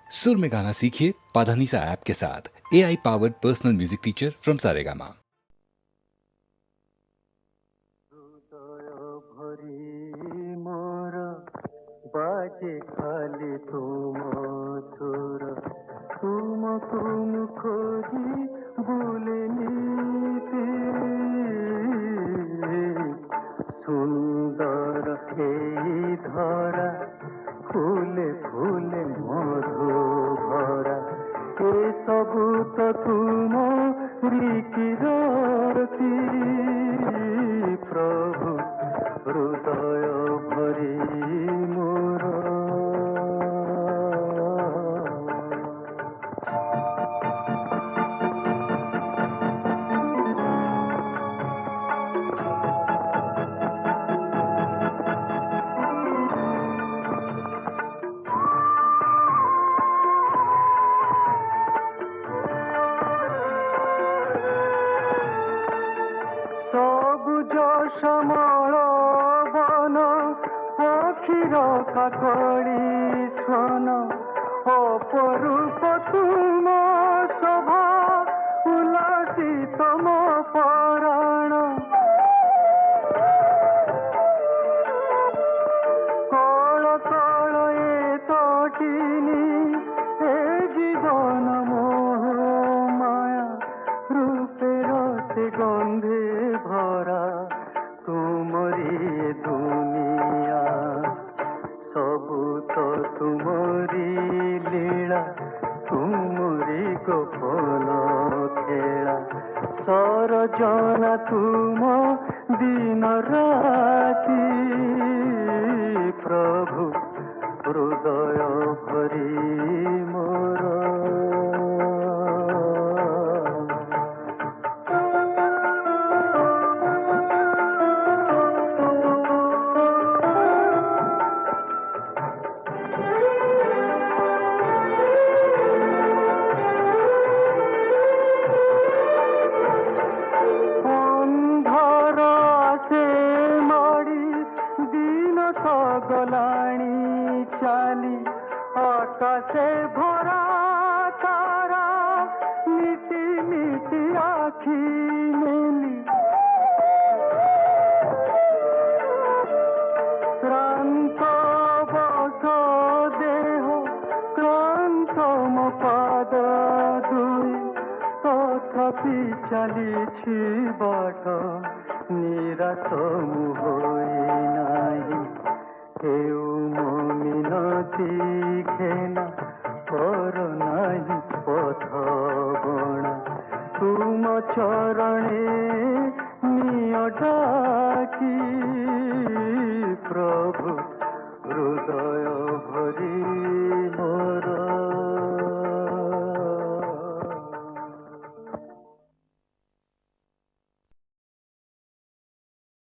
सुर में गाना सीखिए पाधानीसा ऐप के साथ। AI powered personal music teacher from Saregama. बाजे खाली तुम सुर तुम खोजी बुलनीति सुंदर এই ধরা ফুলে ফুলে মধু ভরা এ সবু তো তুম রিকিরতি প্রভু হৃদয় ভরি মোর শ্যামল বন পক্ষীর কাকড়ি স্বন অপরূপ তুম শোভা উল্লাসিত মো পরাণ কল কল এ তটিনী এ জীবন মোহ মায়া রূপের সে গন্ধে ভরা तुमरी दुनिया सबू तो तुमरी लीला तुमरी गोपन खेला सरजना तुम दिन राति प्रभु हृदय भरी मोर গলাণী চালি আকাশে ভরা তারা মিটি মিটি আখি মেলি ক্রান্ত বস দেহ ক্রান্ত মো পাদ দুই তথাপি চালিছি বাট নিরাশ মু হই নাই কেউ মিনতি ঘেনা পর নাই পথ বণা তুম চরণে নিয় ডাকি প্রভু হৃদয়